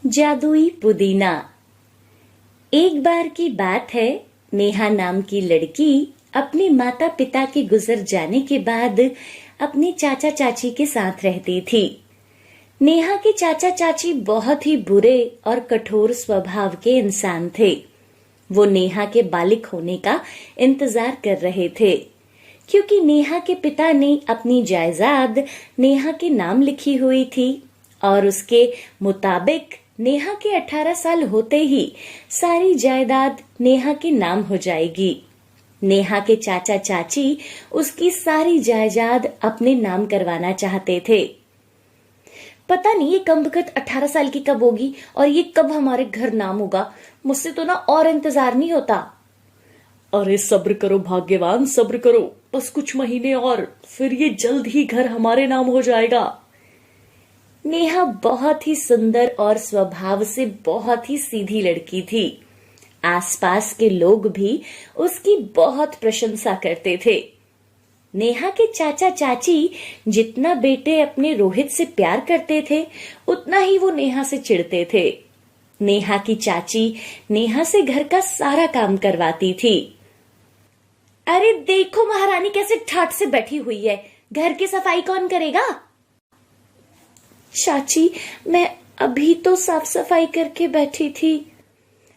जादुई पुदीना। एक बार की बात है, नेहा नाम की लड़की अपने माता पिता के गुजर जाने के बाद अपने चाचा चाची के साथ रहती थी। नेहा के चाचा चाची बहुत ही बुरे और कठोर स्वभाव के इंसान थे। वो नेहा के बालिग होने का इंतजार कर रहे थे, क्योंकि नेहा के पिता ने अपनी जायदाद नेहा के नाम लिखी हुई थी और उसके मुताबिक नेहा के 18 साल होते ही सारी जायदाद नेहा के नाम हो जाएगी। नेहा के चाचा चाची उसकी सारी जायदाद अपने नाम करवाना चाहते थे। पता नहीं ये कमबख्त 18 साल की कब होगी और ये कब हमारे घर नाम होगा। मुझसे तो ना और इंतजार नहीं होता। अरे सब्र करो भाग्यवान, सब्र करो, बस कुछ महीने और, फिर ये जल्द ही घर हमारे नाम हो जाएगा। नेहा बहुत ही सुंदर और स्वभाव से बहुत ही सीधी लड़की थी। आसपास के लोग भी उसकी बहुत प्रशंसा करते थे। नेहा के चाचा चाची जितना बेटे अपने रोहित से प्यार करते थे, उतना ही वो नेहा से चिढ़ते थे। नेहा की चाची नेहा से घर का सारा काम करवाती थी। अरे देखो महारानी कैसे ठाठ से बैठी हुई है, घर की सफाई कौन करेगा? चाची, मैं अभी तो साफ सफाई करके बैठी थी।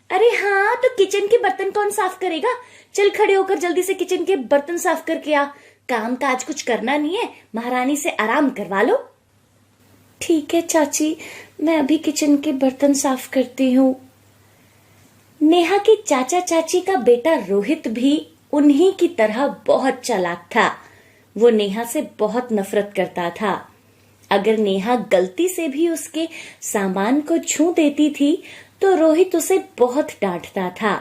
अरे हाँ, तो किचन के बर्तन कौन साफ करेगा? चल खड़े होकर जल्दी से किचन के बर्तन साफ करके आ। काम काज कुछ करना नहीं है, महारानी से आराम करवा लो। ठीक है चाची, मैं अभी किचन के बर्तन साफ करती हूँ। नेहा के चाचा चाची का बेटा रोहित भी उन्हीं की तरह बहुत चालाक था। वो नेहा से बहुत नफरत करता था। अगर नेहा गलती से भी उसके सामान को छू देती थी तो रोहित उसे बहुत डांटता था।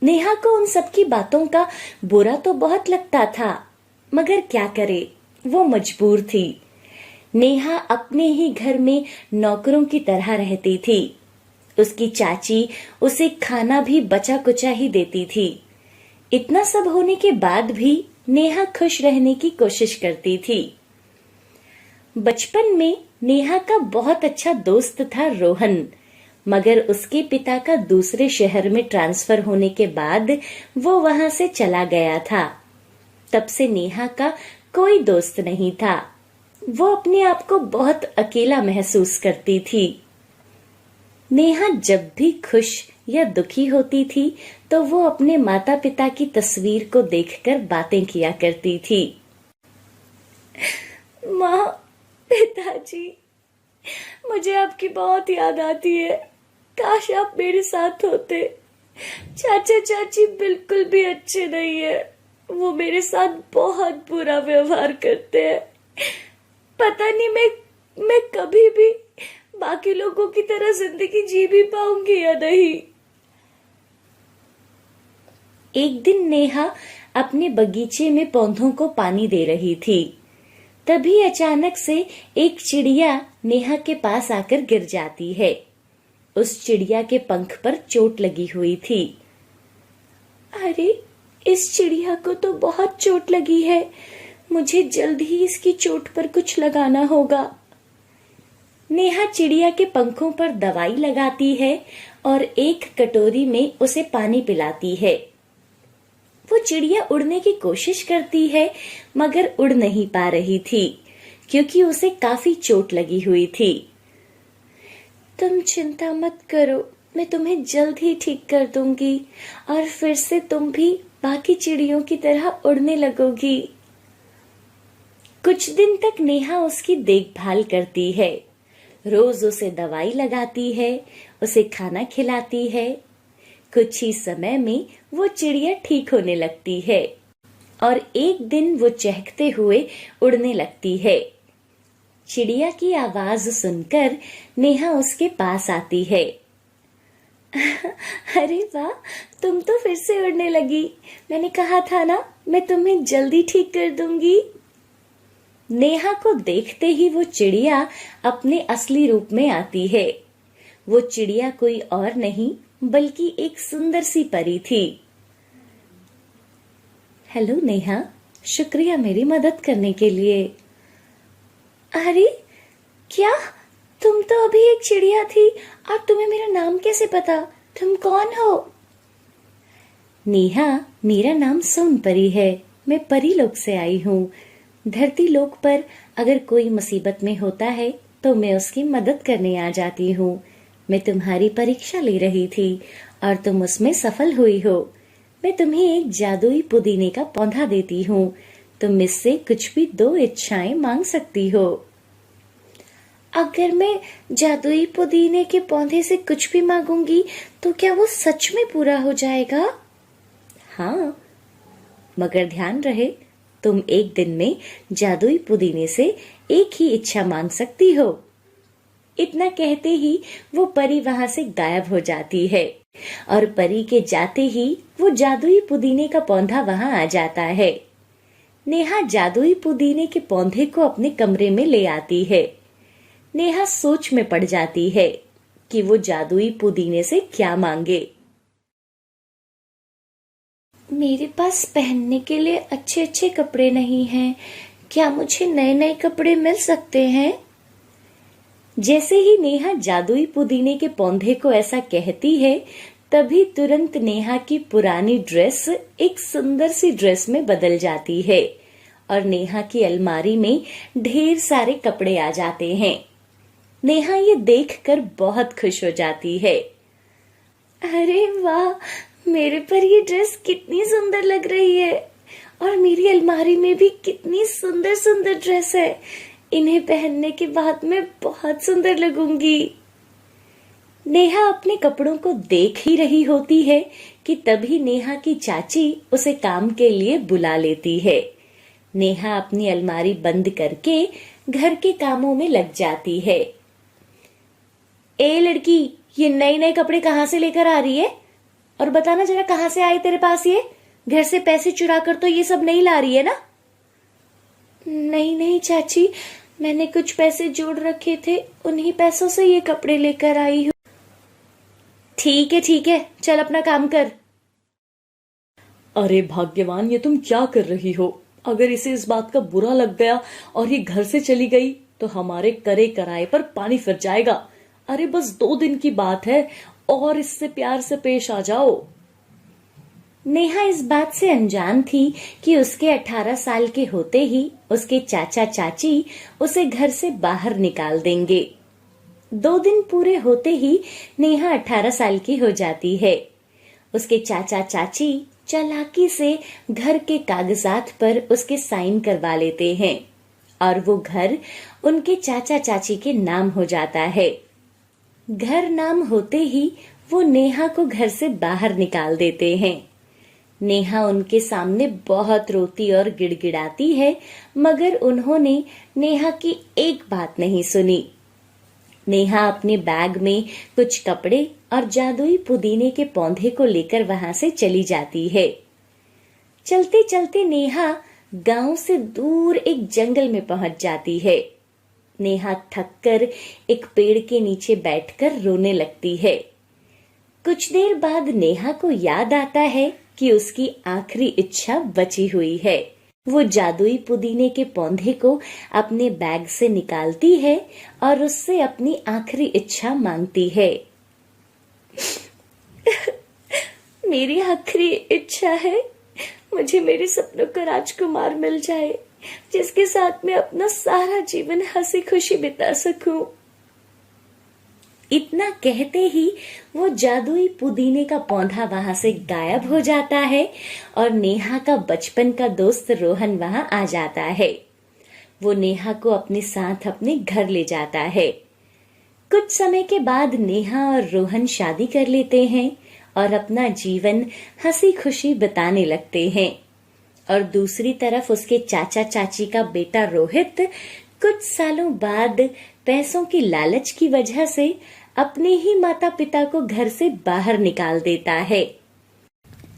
नेहा को उन सब की बातों का बुरा तो बहुत लगता था, मगर क्या करे, वो मजबूर थी। नेहा अपने ही घर में नौकरों की तरह रहती थी। उसकी चाची उसे खाना भी बचा कुचा ही देती थी। इतना सब होने के बाद भी नेहा खुश रहने की कोशिश करती थी। बचपन में नेहा का बहुत अच्छा दोस्त था रोहन, मगर उसके पिता का दूसरे शहर में ट्रांसफर होने के बाद वो वहां से चला गया था। तब से नेहा का कोई दोस्त नहीं था। वो अपने आप को बहुत अकेला महसूस करती थी। नेहा जब भी खुश या दुखी होती थी तो वो अपने माता पिता की तस्वीर को देखकर बातें किया करती थी। माँ, पिताजी, मुझे आपकी बहुत याद आती है। काश आप मेरे साथ होते। चाचा चाची बिल्कुल भी अच्छे नहीं है। वो मेरे साथ बहुत बुरा व्यवहार करते हैं। पता नहीं मैं कभी भी बाकी लोगों की तरह जिंदगी जी भी पाऊंगी या नहीं। एक दिन नेहा अपने बगीचे में पौधों को पानी दे रही थी। तभी अचानक से एक चिड़िया नेहा के पास आकर गिर जाती है। उस चिड़िया के पंख पर चोट लगी हुई थी। अरे, इस चिड़िया को तो बहुत चोट लगी है। मुझे जल्द ही इसकी चोट पर कुछ लगाना होगा। नेहा चिड़िया के पंखों पर दवाई लगाती है और एक कटोरी में उसे पानी पिलाती है। वो चिड़िया उड़ने की कोशिश करती है, मगर उड़ नहीं पा रही थी, क्योंकि उसे काफी चोट लगी हुई थी। तुम चिंता मत करो, मैं तुम्हें जल्द ही ठीक कर दूंगी और फिर से तुम भी बाकी चिड़ियों की तरह उड़ने लगोगी। कुछ दिन तक नेहा उसकी देखभाल करती है। रोज उसे दवाई लगाती है, उसे खाना खिलाती है। कुछ ही समय में वो चिड़िया ठीक होने लगती है और एक दिन वो चहकते हुए उड़ने लगती है। चिड़िया की आवाज सुनकर नेहा उसके पास आती है। अरे वाह, तुम तो फिर से उड़ने लगी। मैंने कहा था ना, मैं तुम्हें जल्दी ठीक कर दूंगी। नेहा को देखते ही वो चिड़िया अपने असली रूप में आती है। वो चिड़िया कोई और नहीं बल्कि एक सुंदर सी परी थी। हेलो नेहा, शुक्रिया मेरी मदद करने के लिए। अरे क्या, तुम तो अभी एक चिड़िया थी और तुम्हें मेरा नाम कैसे पता? तुम कौन हो? नेहा, मेरा नाम सोनपरी है। मैं परी लोक से आई हूँ। धरती लोक पर अगर कोई मुसीबत में होता है तो मैं उसकी मदद करने आ जाती हूँ। मैं तुम्हारी परीक्षा ले रही थी और तुम उसमें सफल हुई हो। मैं तुम्हें एक जादुई पुदीने का पौधा देती हूँ। तुम इससे कुछ भी 2 इच्छाएं मांग सकती हो। अगर मैं जादुई पुदीने के पौधे से कुछ भी मांगूंगी तो क्या वो सच में पूरा हो जाएगा? हाँ, मगर ध्यान रहे, तुम एक दिन में जादुई पुदीने से एक ही इच्छा मांग सकती हो। इतना कहते ही वो परी वहां से गायब हो जाती है और परी के जाते ही वो जादुई पुदीने का पौधा वहां आ जाता है। नेहा जादुई पुदीने के पौधे को अपने कमरे में ले आती है। नेहा सोच में पड़ जाती है कि वो जादुई पुदीने से क्या मांगे। मेरे पास पहनने के लिए अच्छे अच्छे कपड़े नहीं हैं। क्या मुझे नए नए कपड़े मिल सकते हैं? जैसे ही नेहा जादुई पुदीने के पौधे को ऐसा कहती है, तभी तुरंत नेहा की पुरानी ड्रेस एक सुंदर सी ड्रेस में बदल जाती है और नेहा की अलमारी में ढेर सारे कपड़े आ जाते हैं। नेहा ये देखकर बहुत खुश हो जाती है। अरे वाह, मेरे पर ये ड्रेस कितनी सुंदर लग रही है और मेरी अलमारी में भी कितनी सुंदर सुंदर ड्रेस है। इन्हें पहनने के बाद मैं बहुत सुंदर लगूंगी। नेहा अपने कपड़ों को देख ही रही होती है कि तभी नेहा की चाची उसे काम के लिए बुला लेती है। नेहा अपनी अलमारी बंद करके घर के कामों में लग जाती है। ए लड़की, ये नए नए कपड़े कहाँ से लेकर आ रही है? और बताना जरा, कहाँ से आए तेरे पास ये? घर से पैसे चुरा कर तो ये सब नहीं ला रही है ना? नहीं नहीं चाची, मैंने कुछ पैसे जोड़ रखे थे, उन्हीं पैसों से ये कपड़े लेकर आई हूँ। ठीक है, चल अपना काम कर। अरे भाग्यवान, ये तुम क्या कर रही हो? अगर इसे इस बात का बुरा लग गया और ये घर से चली गई तो हमारे करे कराए पर पानी फिर जाएगा। अरे बस 2 दिन की बात है और इससे प्यार से पेश आ जाओ। नेहा इस बात से अनजान थी कि उसके 18 साल के होते ही उसके चाचा चाची उसे घर से बाहर निकाल देंगे। 2 दिन पूरे होते ही नेहा 18 साल की हो जाती है। उसके चाचा चाची चालाकी से घर के कागजात पर उसके साइन करवा लेते हैं और वो घर उनके चाचा चाची के नाम हो जाता है। घर नाम होते ही वो नेहा को घर से बाहर निकाल देते हैं। नेहा उनके सामने बहुत रोती और गिड़गिड़ाती है, मगर उन्होंने नेहा की एक बात नहीं सुनी। नेहा अपने बैग में कुछ कपड़े और जादुई पुदीने के पौधे को लेकर वहां से चली जाती है। चलते चलते नेहा गांव से दूर एक जंगल में पहुंच जाती है। नेहा थककर एक पेड़ के नीचे बैठकर रोने लगती है। कुछ देर बाद नेहा को याद आता है कि उसकी आखिरी इच्छा बची हुई है। वो जादुई पुदीने के पौधे को अपने बैग से निकालती है और उससे अपनी आखिरी इच्छा मांगती है। मेरी आखिरी इच्छा है, मुझे मेरे सपनों का राजकुमार मिल जाए, जिसके साथ मैं अपना सारा जीवन हंसी खुशी बिता सकूं। इतना कहते ही वो जादुई पुदीने का पौधा वहां से गायब हो जाता है और नेहा का बचपन का दोस्त रोहन वहां आ जाता है। वो नेहा को अपने साथ अपने घर ले जाता है। कुछ समय के बाद नेहा और रोहन शादी कर लेते हैं और अपना जीवन हंसी खुशी बिताने लगते हैं। और दूसरी तरफ उसके चाचा चाची का बेटा रोहित कुछ सालों बाद पैसों की लालच की वजह से अपने ही माता पिता को घर से बाहर निकाल देता है।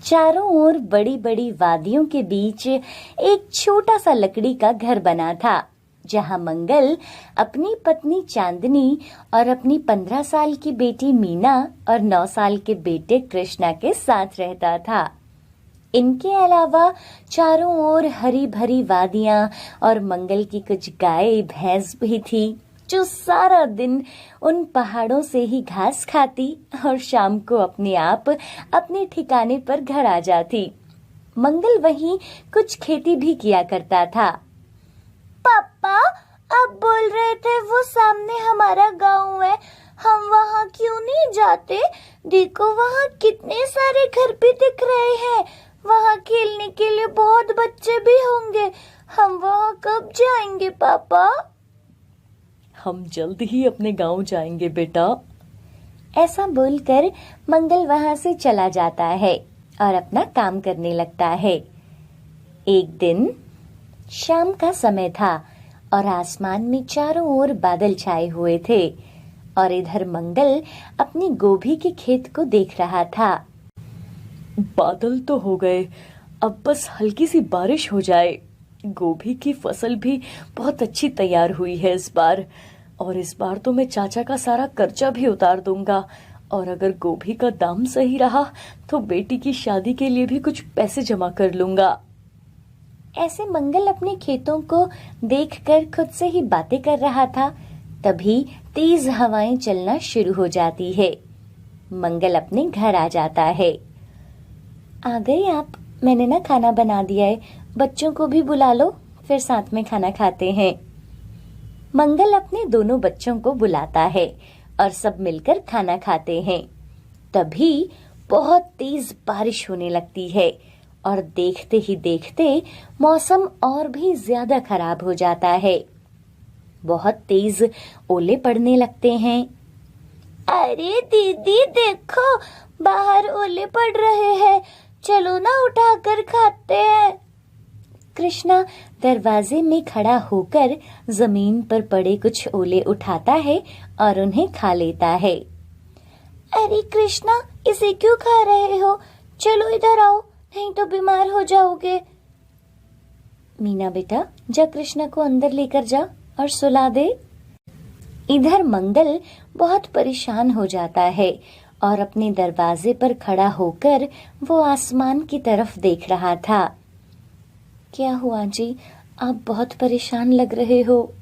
चारों ओर बड़ी बड़ी वादियों के बीच एक छोटा सा लकड़ी का घर बना था, जहां मंगल अपनी पत्नी चांदनी और अपनी 15 साल की बेटी मीना और 9 साल के बेटे कृष्णा के साथ रहता था। इनके अलावा चारों ओर हरी भरी वादियां और मंगल की कुछ गाय भैंस भी थी। जो सारा दिन उन पहाड़ों से ही घास खाती और शाम को अपने आप अपने ठिकाने पर घर आ जाती। मंगल वहीं कुछ खेती भी किया करता था। पापा, आप बोल रहे थे वो सामने हमारा गांव है, हम वहाँ क्यों नहीं जाते? देखो वहाँ कितने सारे घर भी दिख रहे हैं, वहाँ खेलने के लिए बहुत बच्चे भी होंगे। हम वहाँ कब जाएंगे पापा? हम जल्द ही अपने गांव जाएंगे बेटा। ऐसा बोलकर मंगल वहां से चला जाता है और अपना काम करने लगता है। एक दिन शाम का समय था और आसमान में चारों ओर बादल छाए हुए थे और इधर मंगल अपनी गोभी के खेत को देख रहा था। बादल तो हो गए, अब बस हल्की सी बारिश हो जाए। गोभी की फसल भी बहुत अच्छी तैयार हुई है इस बार, और इस बार तो मैं चाचा का सारा कर्जा भी उतार दूंगा, और अगर गोभी का दाम सही रहा तो बेटी की शादी के लिए भी कुछ पैसे जमा कर लूंगा। ऐसे मंगल अपने खेतों को देखकर खुद से ही बातें कर रहा था। तभी तेज हवाएं चलना शुरू हो जाती है। मंगल अपने घर आ जाता है। आ गए आप? मैंने ना खाना बना दिया है, बच्चों को भी बुला लो, फिर साथ में खाना खाते हैं। मंगल अपने दोनों बच्चों को बुलाता है और सब मिलकर खाना खाते हैं। तभी बहुत तेज बारिश होने लगती है और देखते ही देखते मौसम और भी ज्यादा खराब हो जाता है। बहुत तेज ओले पड़ने लगते हैं। अरे दीदी देखो, बाहर ओले पड़ रहे हैं, चलो ना उठाकर खाते हैं। कृष्णा दरवाजे में खड़ा होकर जमीन पर पड़े कुछ ओले उठाता है और उन्हें खा लेता है। अरे कृष्णा, इसे क्यों खा रहे हो? चलो इधर आओ, नहीं तो बीमार हो जाओगे। मीना बेटा, जा कृष्णा को अंदर लेकर जा और सुला दे। इधर मंगल बहुत परेशान हो जाता है और अपने दरवाजे पर खड़ा होकर वो आसमान की तरफ देख रहा था। क्या हुआ जी, आप बहुत परेशान लग रहे हो?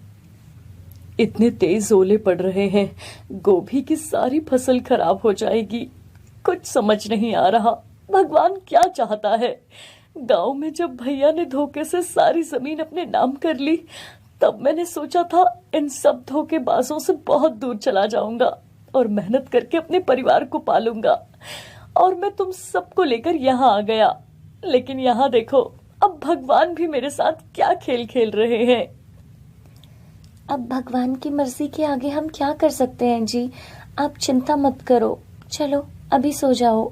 इतने तेज ओले पड़ रहे हैं, गोभी की सारी फसल खराब हो जाएगी। कुछ समझ नहीं आ रहा, भगवान क्या चाहता है। गांव में जब भैया ने धोखे से सारी जमीन अपने नाम कर ली, तब मैंने सोचा था इन सब धोखेबाजों से बहुत दूर चला जाऊंगा और मेहनत करके अपने परिवार को पालूंगा, और मैं तुम सबको लेकर यहाँ आ गया। लेकिन यहाँ देखो, अब भगवान भी मेरे साथ क्या खेल खेल रहे हैं। अब भगवान की मर्जी के आगे हम क्या कर सकते हैं जी, आप चिंता मत करो, चलो अभी सो जाओ।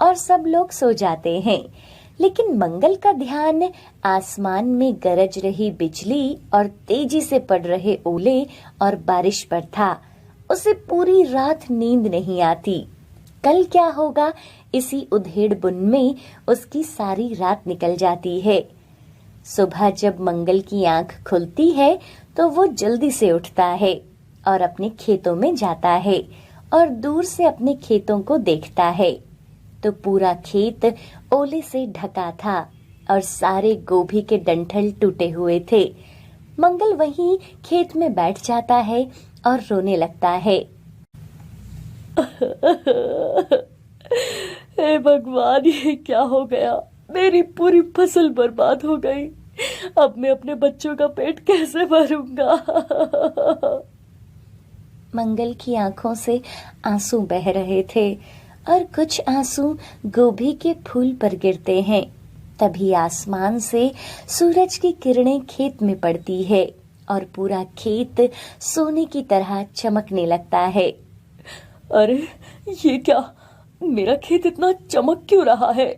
और सब लोग सो जाते हैं, लेकिन मंगल का ध्यान आसमान में गरज रही बिजली और तेजी से पड़ रहे ओले और बारिश पर था। उसे पूरी रात नींद नहीं आती। कल क्या होगा, इसी उधेड़-बुन में उसकी सारी रात निकल जाती है। सुबह जब मंगल की आंख खुलती है तो वो जल्दी से उठता है और अपने खेतों में जाता है और दूर से अपने खेतों को देखता है तो पूरा खेत ओले से ढका था और सारे गोभी के डंठल टूटे हुए थे। मंगल वहीं खेत में बैठ जाता है और रोने लगता है। हे भगवान, ये क्या हो गया, मेरी पूरी फसल बर्बाद हो गई। अब मैं अपने बच्चों का पेट कैसे भरूंगा। मंगल की आंखों से आंसू बह रहे थे और कुछ आंसू गोभी के फूल पर गिरते हैं। तभी आसमान से सूरज की किरणें खेत में पड़ती है और पूरा खेत सोने की तरह चमकने लगता है। अरे ये क्या, मेरा खेत इतना चमक क्यों रहा है।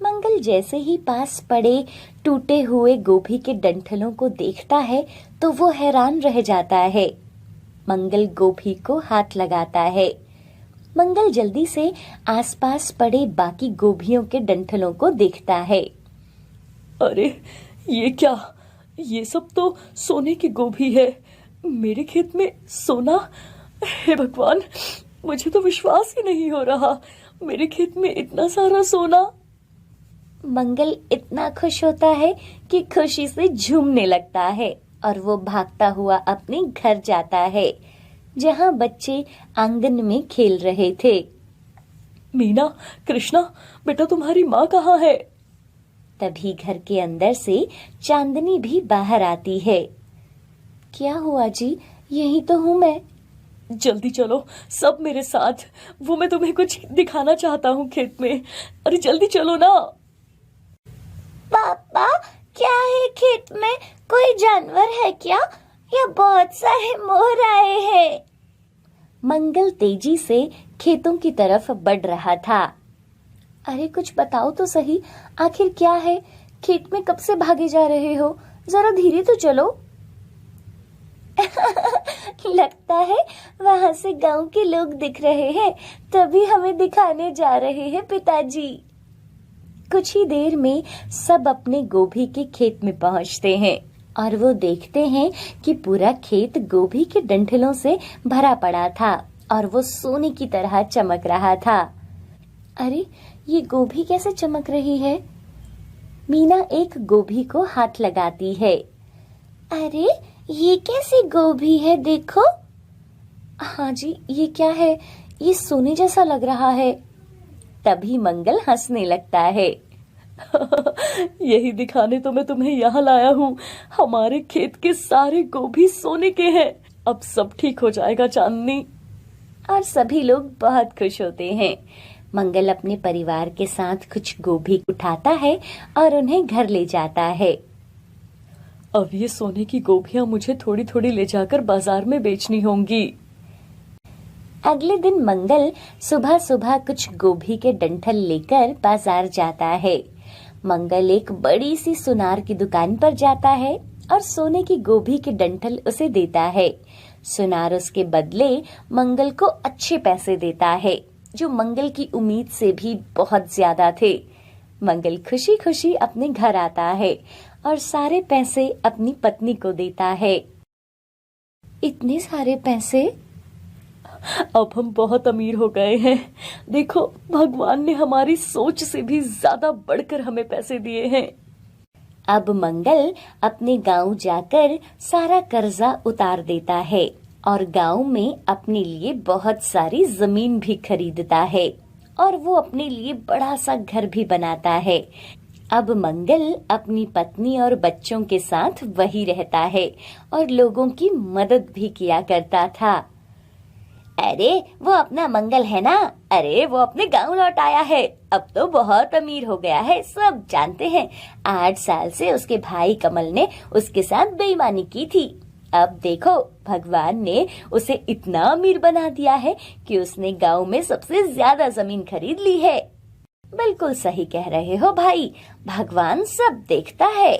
मंगल जैसे ही पास पड़े टूटे हुए गोभी के डंठलों को देखता है तो वो हैरान रह जाता है। मंगल गोभी को हाथ लगाता है। मंगल जल्दी से आसपास पड़े बाकी गोभियों के डंठलों को देखता है। अरे ये क्या, ये सब तो सोने की गोभी है। मेरे खेत में सोना, हे भगवान, मुझे तो विश्वास ही नहीं हो रहा, मेरे खेत में इतना सारा सोना। मंगल इतना खुश होता है कि खुशी से झूमने लगता है और वो भागता हुआ अपने घर जाता है, जहाँ बच्चे आंगन में खेल रहे थे। मीना, कृष्णा, बेटा तुम्हारी माँ कहाँ है? तभी घर के अंदर से चांदनी भी बाहर आती है। क्या हुआ जी? यही तो हूँ मैं। जल्दी चलो, सब मेरे साथ। वो मैं तुम्हें कुछ दिखाना चाहता हूँ खेत में। अरे जल्दी चलो ना। पापा, क्या है खेत में? कोई जानवर है क्या? या बहुत सारे मोर आए हैं? मंगल तेजी से खेतों की तरफ बढ़ रहा था। अरे कुछ बताओ तो सही, आखिर क्या है? खेत में कब से भागे जा रहे हो? जरा धीरे तो चलो। लगता है वहां से गांव के लोग दिख रहे हैं, तभी हमें दिखाने जा रहे हैं पिताजी। कुछ ही देर में सब अपने गोभी के खेत में पहुंचते हैं और वो देखते हैं कि पूरा खेत गोभी के डंठलों से भरा पड़ा था और वो सोने की तरह चमक रहा था। अरे ये गोभी कैसे चमक रही है? मीना एक गोभी को हाथ लगाती है। अरे ये कैसी गोभी है, देखो। हाँ जी, ये क्या है? ये सोने जैसा लग रहा है। तभी मंगल हंसने लगता है। यही दिखाने तो मैं तुम्हें यहाँ लाया हूँ। हमारे खेत के सारे गोभी सोने के हैं। अब सब ठीक हो जाएगा चांदनी। और सभी लोग बहुत खुश होते हैं। मंगल अपने परिवार के साथ कुछ गोभी उठाता है और उन्हें घर ले जाता है। अब ये सोने की गोभियां मुझे थोड़ी थोड़ी ले जाकर बाजार में बेचनी होंगी। अगले दिन मंगल सुबह सुबह कुछ गोभी के डंठल लेकर बाजार जाता है। मंगल एक बड़ी सी सुनार की दुकान पर जाता है और सोने की गोभी के डंठल उसे देता है। सुनार उसके बदले मंगल को अच्छे पैसे देता है, जो मंगल की उम्मीद से भी बहुत ज्यादा थे। मंगल खुशी खुशी अपने घर आता है और सारे पैसे अपनी पत्नी को देता है। इतने सारे पैसे? अब हम बहुत अमीर हो गए हैं। देखो, भगवान ने हमारी सोच से भी ज्यादा बढ़कर हमें पैसे दिए हैं। अब मंगल अपने गांव जाकर सारा कर्जा उतार देता है और गांव में अपने लिए बहुत सारी जमीन भी खरीदता है और वो अपने लिए बड़ा सा घर भी बनाता है। अब मंगल अपनी पत्नी और बच्चों के साथ वही रहता है और लोगों की मदद भी किया करता था। अरे वो अपना मंगल है ना, अरे वो अपने गांव लौट आया है, अब तो बहुत अमीर हो गया है, सब जानते हैं। 8 साल से उसके भाई कमल ने उसके साथ बेईमानी की थी। अब देखो, भगवान ने उसे इतना अमीर बना दिया है कि उसने गांव में सबसे ज्यादा जमीन खरीद ली है। बिल्कुल सही कह रहे हो भाई, भगवान सब देखता है।